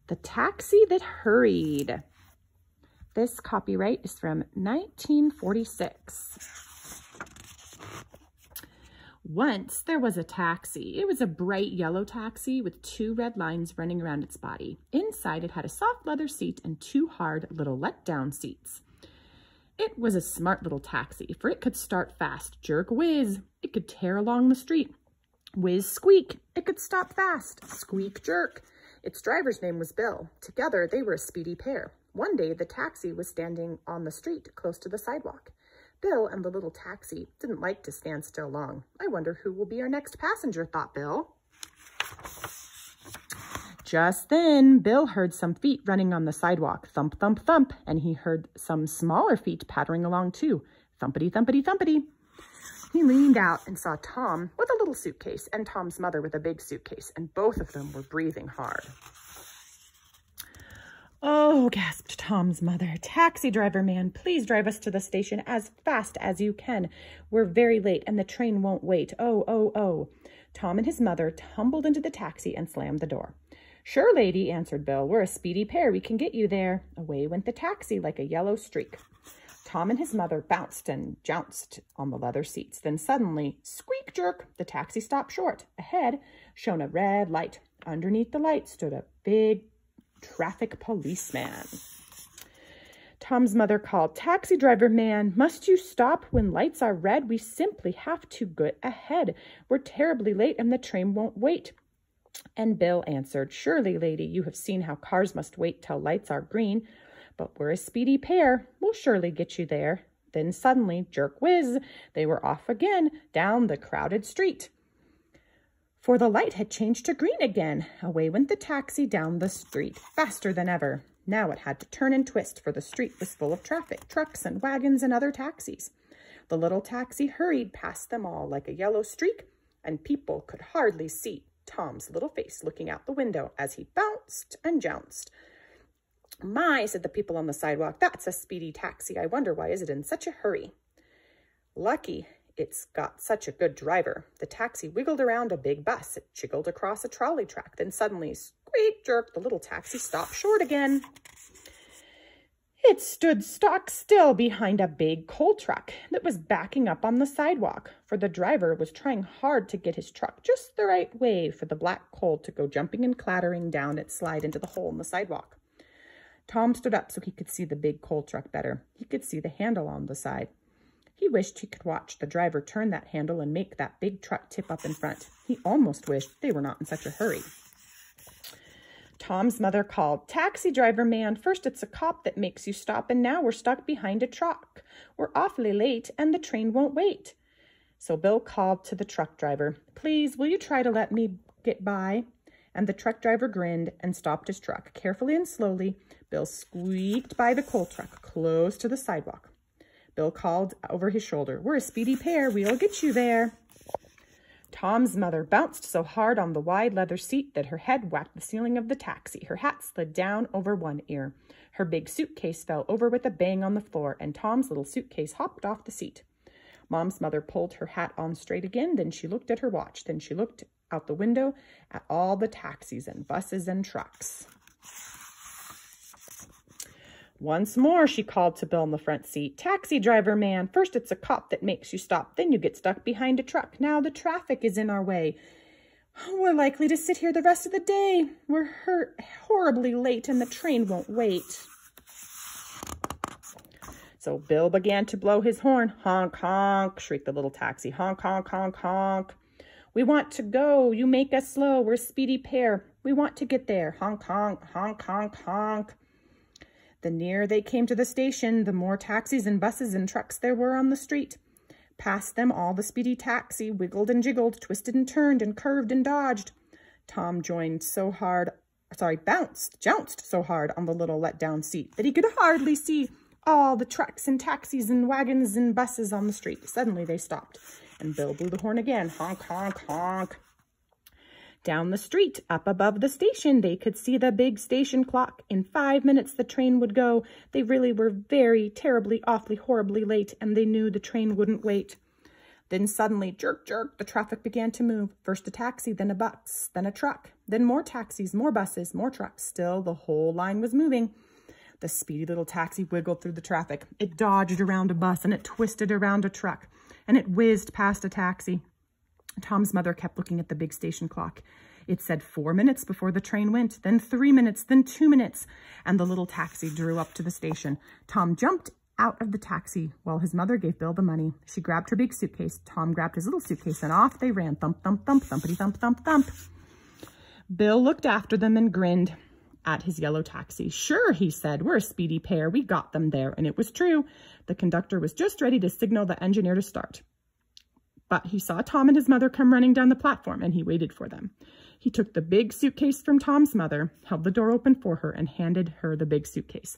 The Taxi That Hurried. This copyright is from 1946. Once there was a taxi. It was a bright yellow taxi with 2 red lines running around its body. Inside it had a soft leather seat and 2 hard little let-down seats. It was a smart little taxi, for it could start fast, jerk, whiz. It could tear along the street. Whiz, squeak. It could stop fast, squeak, jerk. Its driver's name was Bill. Together, they were a speedy pair. One day, the taxi was standing on the street close to the sidewalk. Bill and the little taxi didn't like to stand still long. I wonder who will be our next passenger, thought Bill. Just then, Bill heard some feet running on the sidewalk, thump, thump, thump, and he heard some smaller feet pattering along too, thumpity, thumpity, thumpity. He leaned out and saw Tom with a little suitcase and Tom's mother with a big suitcase, and both of them were breathing hard. "Oh," gasped Tom's mother, "taxi driver man, please drive us to the station as fast as you can. We're very late and the train won't wait. Oh, oh, oh." Tom and his mother tumbled into the taxi and slammed the door. "Sure, lady," answered Bill. "We're a speedy pair. We can get you there." Away went the taxi like a yellow streak. Tom and his mother bounced and jounced on the leather seats. Then suddenly, squeak, jerk, the taxi stopped short. Ahead shone a red light. Underneath the light stood a big traffic policeman. Tom's mother called, "Taxi driver man, must you stop when lights are red? We simply have to get ahead. We're terribly late and the train won't wait." And Bill answered, "Surely, lady, you have seen how cars must wait till lights are green. But we're a speedy pair. We'll surely get you there." Then suddenly, jerk, whiz, they were off again down the crowded street. For the light had changed to green again. Away went the taxi down the street, faster than ever. Now it had to turn and twist, for the street was full of traffic, trucks and wagons and other taxis. The little taxi hurried past them all like a yellow streak, and people could hardly see Tom's little face looking out the window as he bounced and jounced. "My," said the people on the sidewalk, "that's a speedy taxi. I wonder why is it in such a hurry?" "Lucky it's got such a good driver." The taxi wiggled around a big bus. It jiggled across a trolley track. Then suddenly, squeak, jerk, the little taxi stopped short again. It stood stock still behind a big coal truck that was backing up on the sidewalk, for the driver was trying hard to get his truck just the right way for the black coal to go jumping and clattering down its slide into the hole in the sidewalk. Tom stood up so he could see the big coal truck better. He could see the handle on the side. He wished he could watch the driver turn that handle and make that big truck tip up in front. He almost wished they were not in such a hurry. Tom's mother called, "Taxi driver man, first it's a cop that makes you stop, and now we're stuck behind a truck. We're awfully late, and the train won't wait." So Bill called to the truck driver, "Please, will you try to let me get by?" And the truck driver grinned and stopped his truck. Carefully and slowly, Bill squeaked by the coal truck, close to the sidewalk. Bill called over his shoulder, "We're a speedy pair. We'll get you there." Tom's mother bounced so hard on the wide leather seat that her head whacked the ceiling of the taxi. Her hat slid down over one ear. Her big suitcase fell over with a bang on the floor, and Tom's little suitcase hopped off the seat. Mom's mother pulled her hat on straight again. Then she looked at her watch. Then she looked out the window at all the taxis and buses and trucks. Once more, she called to Bill in the front seat, "Taxi driver man, first it's a cop that makes you stop, then you get stuck behind a truck. Now the traffic is in our way. We're likely to sit here the rest of the day. We're horribly late and the train won't wait." So Bill began to blow his horn. "Honk, honk," shrieked the little taxi. "Honk, honk, honk, honk. We want to go. You make us slow. We're a speedy pair. We want to get there. Honk, honk, honk, honk, honk." The nearer they came to the station, the more taxis and buses and trucks there were on the street. Past them, all the speedy taxi wiggled and jiggled, twisted and turned, and curved and dodged. Tom jounced so hard on the little let-down seat that he could hardly see all the trucks and taxis and wagons and buses on the street. Suddenly they stopped, and Bill blew the horn again. Honk, honk, honk. Down the street, up above the station, they could see the big station clock. In 5 minutes the train would go. They really were very terribly, awfully, horribly late, and they knew the train wouldn't wait. Then suddenly, jerk, jerk, the traffic began to move. First a taxi, then a bus, then a truck, then more taxis, more buses, more trucks. Still, the whole line was moving. The speedy little taxi wiggled through the traffic. It dodged around a bus, and it twisted around a truck, and it whizzed past a taxi. Tom's mother kept looking at the big station clock. It said 4 minutes before the train went, then 3 minutes, then 2 minutes, and the little taxi drew up to the station. Tom jumped out of the taxi while his mother gave Bill the money. She grabbed her big suitcase. Tom grabbed his little suitcase, and off they ran. Thump, thump, thump, thumpity, thump, thump, thump. Bill looked after them and grinned at his yellow taxi. Sure, he said, we're a speedy pair. We got them there. And it was true. The conductor was just ready to signal the engineer to start. But he saw Tom and his mother come running down the platform, and he waited for them. He took the big suitcase from Tom's mother, held the door open for her, and handed her the big suitcase.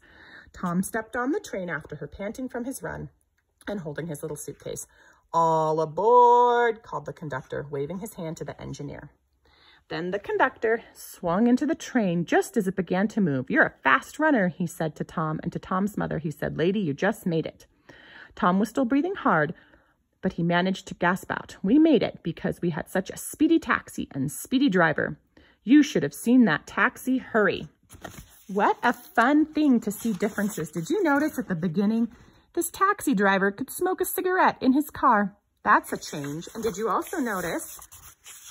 Tom stepped on the train after her, panting from his run and holding his little suitcase. All aboard, called the conductor, waving his hand to the engineer. Then the conductor swung into the train just as it began to move. You're a fast runner, he said to Tom, and to Tom's mother he said, lady, you just made it. Tom was still breathing hard, but he managed to gasp out. We made it because we had such a speedy taxi and speedy driver. You should have seen that taxi hurry. What a fun thing to see differences. Did you notice at the beginning, this taxi driver could smoke a cigarette in his car? That's a change. And did you also notice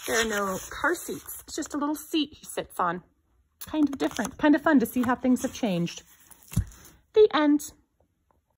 there are no car seats? It's just a little seat he sits on. Kind of different, kind of fun to see how things have changed. The end.